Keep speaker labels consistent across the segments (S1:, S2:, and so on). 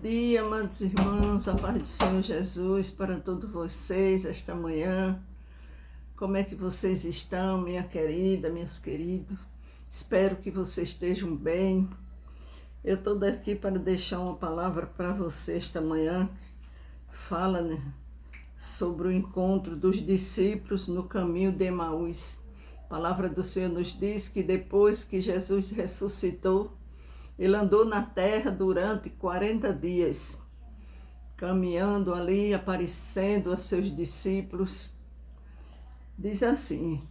S1: dia, amados irmãos, a paz do Senhor Jesus para todos vocês esta manhã. Como é que vocês estão, minha querida, meus queridos? Espero que vocês estejam bem. Eu estou daqui para deixar uma palavra para você esta manhã. Fala, né, sobre o encontro dos discípulos no caminho de Emaús. A palavra do Senhor nos diz que depois que Jesus ressuscitou, ele andou na terra durante 40 dias, caminhando ali, aparecendo a seus discípulos. Diz assim,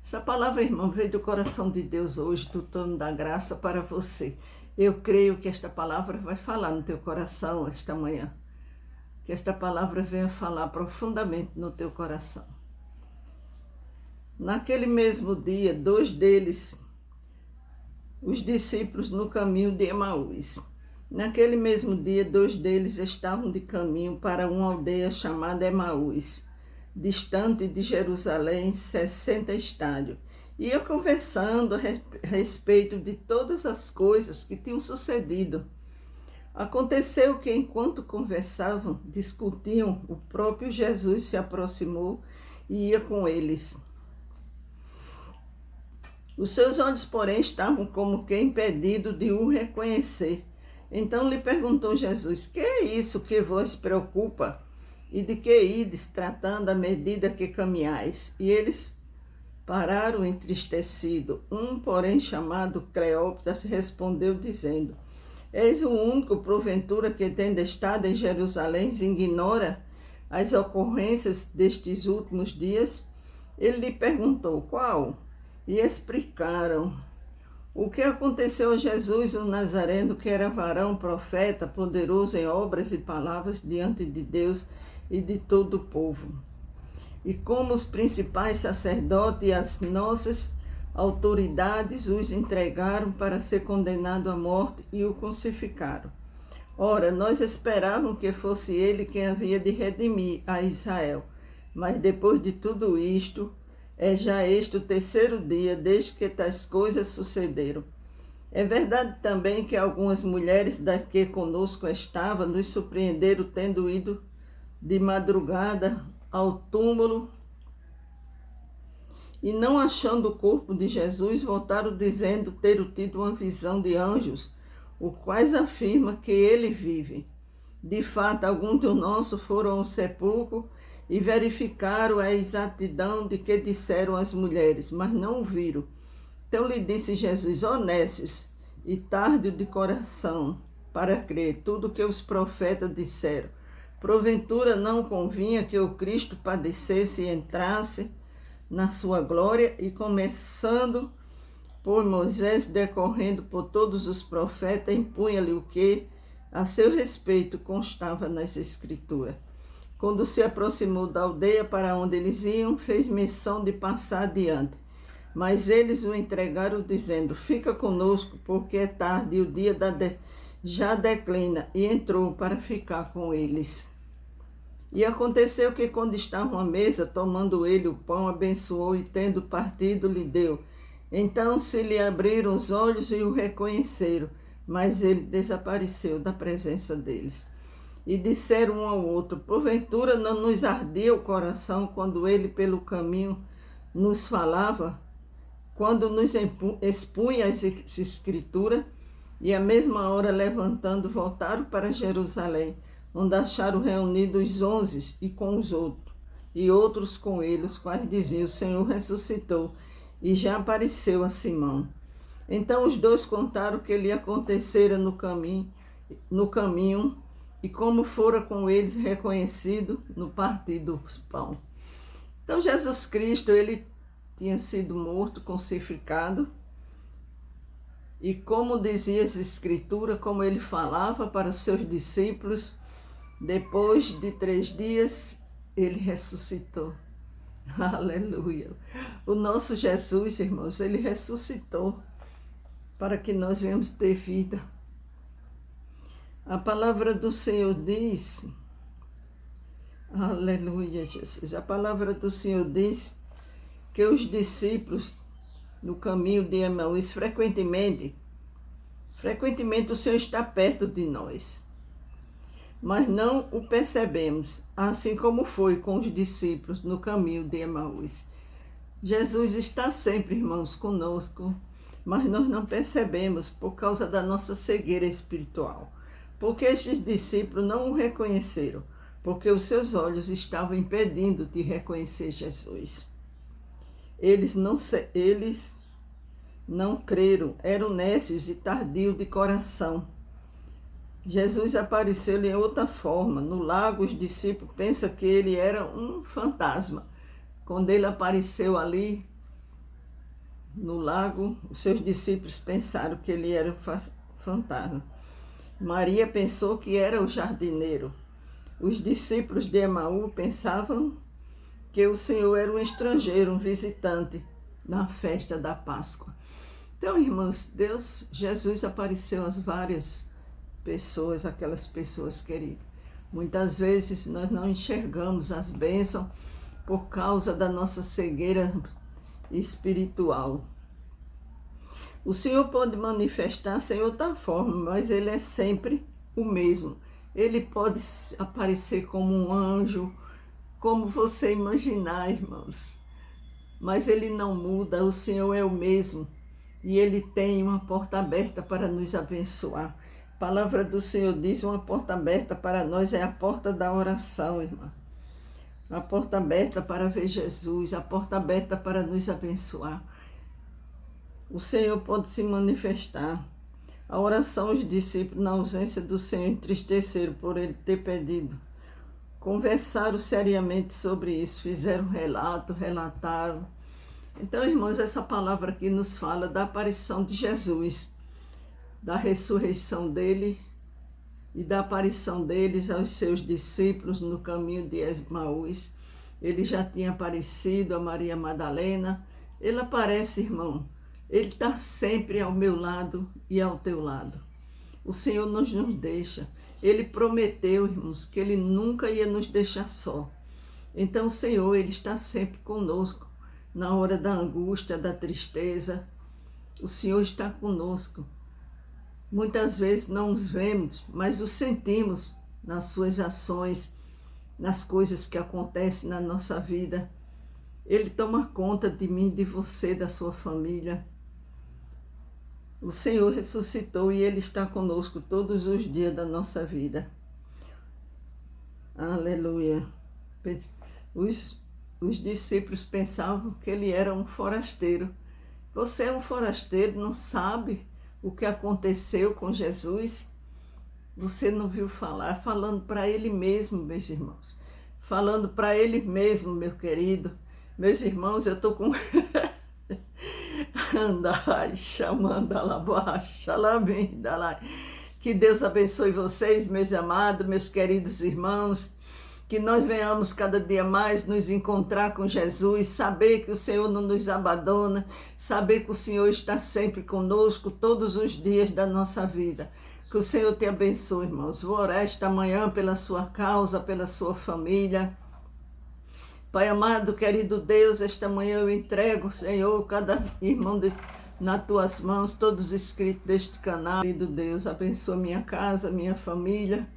S1: essa palavra, irmão, veio do coração de Deus hoje, do trono da graça para você. Eu creio que esta palavra vai falar no teu coração esta manhã. Que esta palavra venha falar profundamente no teu coração. Naquele mesmo dia, dois deles, os discípulos no caminho de Emaús. Naquele mesmo dia, dois deles estavam de caminho para uma aldeia chamada Emaús, distante de Jerusalém, 60 estádios. Ia conversando a respeito de todas as coisas que tinham sucedido. Aconteceu que, enquanto conversavam, discutiam, o próprio Jesus se aproximou e ia com eles. Os seus olhos, porém, estavam como que impedidos de o reconhecer. Então lhe perguntou Jesus, que é isso que vos preocupa? E de que ides tratando à medida que caminhais? E eles pararam entristecidos. Um, porém, chamado Cleópatra, respondeu dizendo, és o único, porventura, que tendo estado em Jerusalém, ignora as ocorrências destes últimos dias? Ele lhe perguntou, qual? E explicaram o que aconteceu a Jesus, o Nazareno, que era varão, profeta, poderoso em obras e palavras diante de Deus e de todo o povo. E como os principais sacerdotes e as nossas autoridades os entregaram para ser condenado à morte e o crucificaram. Ora, nós esperávamos que fosse ele quem havia de redimir a Israel. Mas depois de tudo isto, é já este o terceiro dia desde que tais coisas sucederam. É verdade também que algumas mulheres das que conosco estavam nos surpreenderam tendo ido de madrugada ao túmulo e não achando o corpo de Jesus, voltaram dizendo ter tido uma visão de anjos, os quais afirma que ele vive. De fato, alguns dos nossos foram ao sepulcro e verificaram a exatidão de que disseram as mulheres, mas não o viram. Então lhe disse Jesus, honestos e tardios de coração, para crer tudo o que os profetas disseram. Porventura não convinha que o Cristo padecesse e entrasse na sua glória, e começando por Moisés, decorrendo por todos os profetas, impunha-lhe o que a seu respeito constava nas Escrituras. Quando se aproximou da aldeia para onde eles iam, fez menção de passar adiante. Mas eles o entregaram, dizendo, fica conosco, porque é tarde e o dia já declina, e entrou para ficar com eles. E aconteceu que, quando estavam à mesa, tomando ele o pão, abençoou e, tendo partido, lhe deu. Então se lhe abriram os olhos e o reconheceram, mas ele desapareceu da presença deles. E disseram um ao outro, porventura não nos ardia o coração quando ele pelo caminho nos falava, quando nos expunha as Escrituras? E à mesma hora, levantando, voltaram para Jerusalém, onde acharam reunidos os 11 e com os outros, e outros com eles, os quais diziam, o Senhor ressuscitou e já apareceu a Simão. Então os dois contaram o que lhe acontecera no caminho, e como fora com eles reconhecido no partir do pão. Então Jesus Cristo, ele tinha sido morto, crucificado, e como dizia as Escrituras, como ele falava para os seus discípulos, depois de 3 dias, ele ressuscitou. Aleluia! O nosso Jesus, irmãos, ele ressuscitou para que nós venhamos ter vida. A palavra do Senhor diz, aleluia, Jesus, a palavra do Senhor diz que os discípulos no caminho de Emaús, frequentemente o Senhor está perto de nós. mas não o percebemos, assim como foi com os discípulos no caminho de Emaús. Jesus está sempre, irmãos, conosco, mas nós não percebemos por causa da nossa cegueira espiritual. Porque estes discípulos não o reconheceram, porque os seus olhos estavam impedindo de reconhecer Jesus. Eles não creram, eram nécios e tardios de coração. Jesus apareceu-lhe em outra forma. No lago, os discípulos pensam que ele era um fantasma. Quando ele apareceu ali no lago, os seus discípulos pensaram que ele era um fantasma. Maria pensou que era o jardineiro. Os discípulos de Emaú pensavam que o Senhor era um estrangeiro, um visitante na festa da Páscoa. Então, irmãos, Jesus apareceu às várias pessoas, aquelas pessoas queridas. Muitas vezes nós não enxergamos as bênçãos por causa da nossa cegueira espiritual. O Senhor pode manifestar-se em outra forma, mas Ele é sempre o mesmo. Ele pode aparecer como um anjo, como você imaginar, irmãos. Mas Ele não muda, o Senhor é o mesmo. E Ele tem uma porta aberta para nos abençoar. A palavra do Senhor diz, uma porta aberta para nós é a porta da oração, irmã. A porta aberta para ver Jesus, a porta aberta para nos abençoar. O Senhor pode se manifestar. A oração, os discípulos, na ausência do Senhor, entristeceram por Ele ter pedido. Conversaram seriamente sobre isso, fizeram relataram. Então, irmãos, essa palavra aqui nos fala da aparição de Jesus, da ressurreição dele e da aparição deles aos seus discípulos no caminho de Emaús. Ele já tinha aparecido a Maria Madalena. Ele aparece, irmão. Ele está sempre ao meu lado e ao teu lado. O Senhor não nos deixa. Ele prometeu, irmãos, que Ele nunca ia nos deixar só. Então, o Senhor, Ele está sempre conosco. Na hora da angústia, da tristeza, o Senhor está conosco. Muitas vezes não os vemos, mas o sentimos nas suas ações, nas coisas que acontecem na nossa vida. Ele toma conta de mim, de você, da sua família. O Senhor ressuscitou e Ele está conosco todos os dias da nossa vida. Aleluia. Os discípulos pensavam que Ele era um forasteiro. Você é um forasteiro, não sabe o que aconteceu com Jesus? Você não viu falar? Falando para Ele mesmo, meus irmãos. Falando para Ele mesmo, meu querido. Meus irmãos, eu estou com... Que Deus abençoe vocês, meus amados, meus queridos irmãos. Que nós venhamos cada dia mais nos encontrar com Jesus, saber que o Senhor não nos abandona, saber que o Senhor está sempre conosco todos os dias da nossa vida. Que o Senhor te abençoe, irmãos. Vou orar esta manhã pela sua causa, pela sua família. Pai amado, querido Deus, esta manhã eu entrego, Senhor, cada irmão nas tuas mãos, todos os inscritos deste canal. Querido Deus, abençoa minha casa, minha família.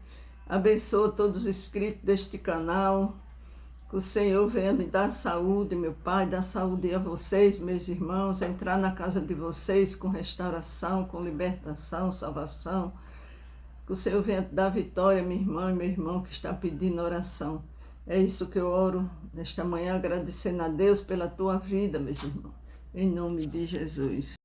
S1: Abençoa todos os inscritos deste canal. Que o Senhor venha me dar saúde, meu Pai, dar saúde a vocês, meus irmãos, a entrar na casa de vocês com restauração, com libertação, salvação. Que o Senhor venha dar vitória, minha irmã e meu irmão que está pedindo oração. É isso que eu oro nesta manhã, agradecendo a Deus pela tua vida, meus irmãos. Em nome de Jesus.